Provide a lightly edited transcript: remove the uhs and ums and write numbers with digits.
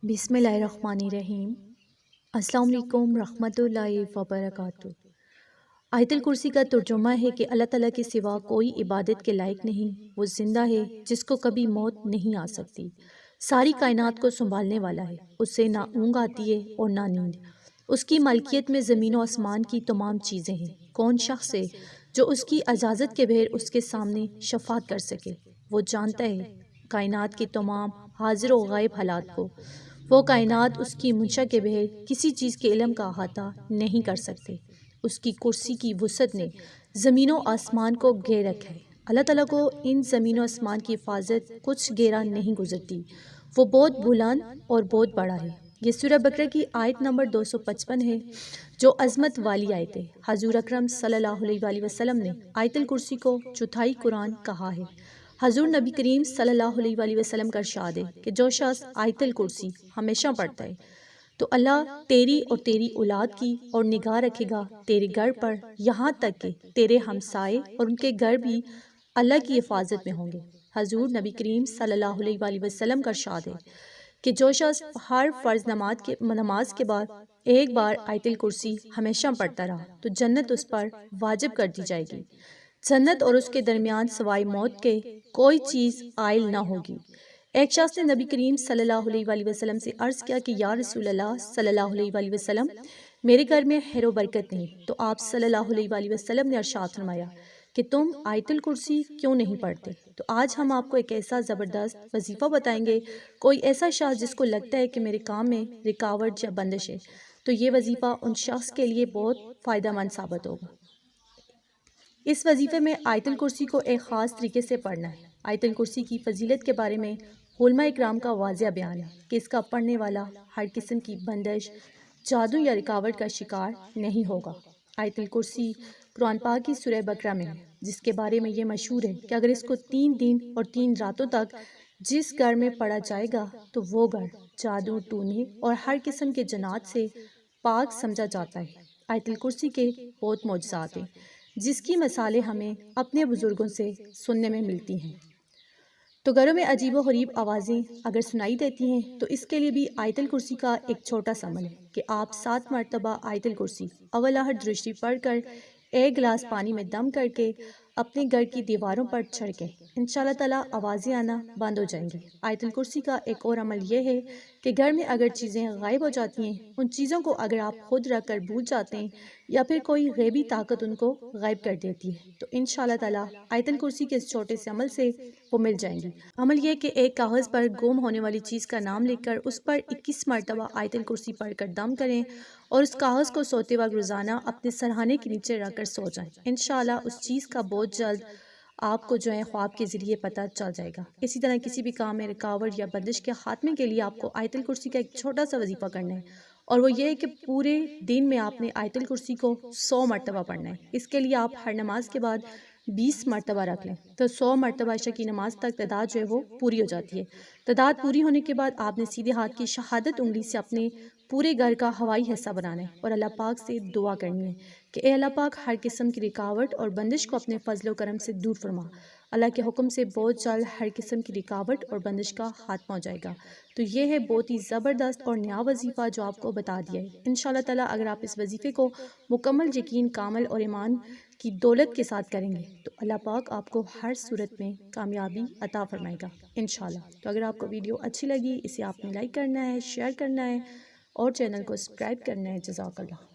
بسم اللہ الرحمن الرحیم۔ السلام علیکم رحمۃ اللہ وبرکاتہ۔ آیت الکرسی کا ترجمہ ہے کہ اللہ تعالیٰ کے سوا کوئی عبادت کے لائق نہیں، وہ زندہ ہے جس کو کبھی موت نہیں آ سکتی، ساری کائنات کو سنبھالنے والا ہے، اس سے نہ اونگ آتی ہے اور نہ نیند، اس کی ملکیت میں زمین و آسمان کی تمام چیزیں ہیں۔ کون شخص ہے جو اس کی اجازت کے بغیر اس کے سامنے شفاعت کر سکے؟ وہ جانتا ہے کائنات کے تمام حاضر و غائب حالات کو، وہ کائنات اس کی منشا کے بغیر کسی چیز کے علم کا احاطہ نہیں کر سکتے۔ اس کی کرسی کی وسعت نے زمین و آسمان کو گھیر رکھا ہے۔ اللہ تعالیٰ کو ان زمین و آسمان کی حفاظت کچھ گیرا نہیں گزرتی، وہ بہت بلند اور بہت بڑا ہے۔ یہ سورہ بقرہ کی آیت نمبر 255 ہے، جو عظمت والی آیت ہے۔ حضور اکرم صلی اللہ علیہ وآلہ وسلم نے آیت الکرسی کو چوتھائی قرآن کہا ہے۔ حضور نبی کریم صلی اللہ علیہ وآلہ وسلم کا ارشاد ہے کہ جو شخص آیت الکرسی ہمیشہ پڑھتا ہے تو اللہ تیری اور تیری اولاد کی اور نگاہ رکھے گا تیرے گھر پر، یہاں تک کہ تیرے ہمسائے اور ان کے گھر بھی اللہ کی حفاظت میں ہوں گے۔ حضور نبی کریم صلی اللہ علیہ وآلہ وسلم کا ارشاد ہے کہ جو شخص ہر فرض نماز کے بعد ایک بار آیت الکرسی ہمیشہ پڑھتا رہا تو جنت اس پر واجب کر دی جائے گی، جنت اور اس کے درمیان سوائے موت کے کوئی چیز عائل نہ ہوگی۔ ایک شخص نے نبی کریم صلی اللہ علیہ وآلہ وسلم سے عرض کیا کہ یا رسول اللہ صلی اللہ علیہ وآلہ وسلم، میرے گھر میں خیر و برکت نہیں، تو آپ صلی اللہ علیہ وآلہ وسلم نے ارشاد فرمایا کہ تم آیت الکرسی کیوں نہیں پڑھتے؟ تو آج ہم آپ کو ایک ایسا زبردست وظیفہ بتائیں گے، کوئی ایسا شخص جس کو لگتا ہے کہ میرے کام میں رکاوٹ یا بندش ہے، تو یہ وظیفہ ان شخص کے لیے بہت فائدہ مند ثابت ہوگا۔ اس وظیفے میں آیت الکرسی کو ایک خاص طریقے سے پڑھنا ہے۔ آیت الکرسی کی فضیلت کے بارے میں علماء اکرام کا واضح بیان ہے کہ اس کا پڑھنے والا ہر قسم کی بندش، جادو یا رکاوٹ کا شکار نہیں ہوگا۔ آیت الکرسی قرآن پاک کی سورہ بقرہ میں ہے، جس کے بارے میں یہ مشہور ہے کہ اگر اس کو 3 دن اور 3 راتوں تک جس گھر میں پڑھا جائے گا تو وہ گھر جادو، ٹونے اور ہر قسم کے جنات سے پاک سمجھا جاتا ہے۔ آیت الکرسی کے بہت معجزات ہیں، جس کی مثالیں ہمیں اپنے بزرگوں سے سننے میں ملتی ہیں۔ تو گھروں میں عجیب و غریب آوازیں اگر سنائی دیتی ہیں تو اس کے لیے بھی آیت الکرسی کا ایک چھوٹا سا عمل ہے کہ آپ 7 مرتبہ آیت الکرسی اول آہٹ درشتی پڑھ کر ایک گلاس پانی میں دم کر کے اپنے گھر کی دیواروں پر چھڑکیں، انشاءاللہ تعالیٰ آوازیں آنا بند ہو جائیں گی۔ آیت الکرسی کا ایک اور عمل یہ ہے کہ گھر میں اگر چیزیں غائب ہو جاتی ہیں، ان چیزوں کو اگر آپ خود رکھ کر بھول جاتے ہیں یا پھر کوئی غیبی طاقت ان کو غائب کر دیتی ہے تو انشاءاللہ تعالیٰ آیت الکرسی کے اس چھوٹے سے عمل سے وہ مل جائیں گی۔ عمل یہ کہ ایک کاغذ پر گم ہونے والی چیز کا نام لکھ کر اس پر 21 مرتبہ آیت الکرسی پڑھ کر دم کریں اور اس کاغذ کو سوتے وقت روزانہ اپنے سرہانے کے نیچے رکھ کر سو جائیں، انشاءاللہ اس چیز کا بہت جلد آپ کو جو ہے خواب کے ذریعے پتہ چل جائے گا۔ اسی طرح کسی بھی کام میں رکاوٹ یا بندش کے خاتمے کے لیے آپ کو آیت الکرسی کا ایک چھوٹا سا وظیفہ کرنا ہے، اور وہ یہ ہے کہ پورے دن میں آپ نے آیت الکرسی کو 100 مرتبہ پڑھنا ہے۔ اس کے لیے آپ ہر نماز کے بعد 20 مرتبہ رکھ لیں تو 100 مرتبہ عشاء کی نماز تک تعداد جو ہے وہ پوری ہو جاتی ہے۔ تعداد پوری ہونے کے بعد آپ نے سیدھے ہاتھ کی شہادت انگلی سے اپنے پورے گھر کا ہوائی حصہ بنانا ہے اور اللہ پاک سے دعا کرنی ہے کہ اے اللہ پاک ہر قسم کی رکاوٹ اور بندش کو اپنے فضل و کرم سے دور فرما۔ اللہ کے حکم سے بہت جلد ہر قسم کی رکاوٹ اور بندش کا خاتمہ ہو جائے گا۔ تو یہ ہے بہت ہی زبردست اور نیا وظیفہ جو آپ کو بتا دیا ہے۔ انشاءاللہ تعالیٰ اگر آپ اس وظیفے کو مکمل یقین، کامل اور ایمان کی دولت کے ساتھ کریں گے تو اللہ پاک آپ کو ہر صورت میں کامیابی عطا فرمائے گا انشاءاللہ۔ تو اگر آپ کو ویڈیو اچھی لگی، اسے آپ نے لائک کرنا ہے، شیئر کرنا ہے اور چینل کو سبسکرائب کرنا ہے۔ جزاک اللہ۔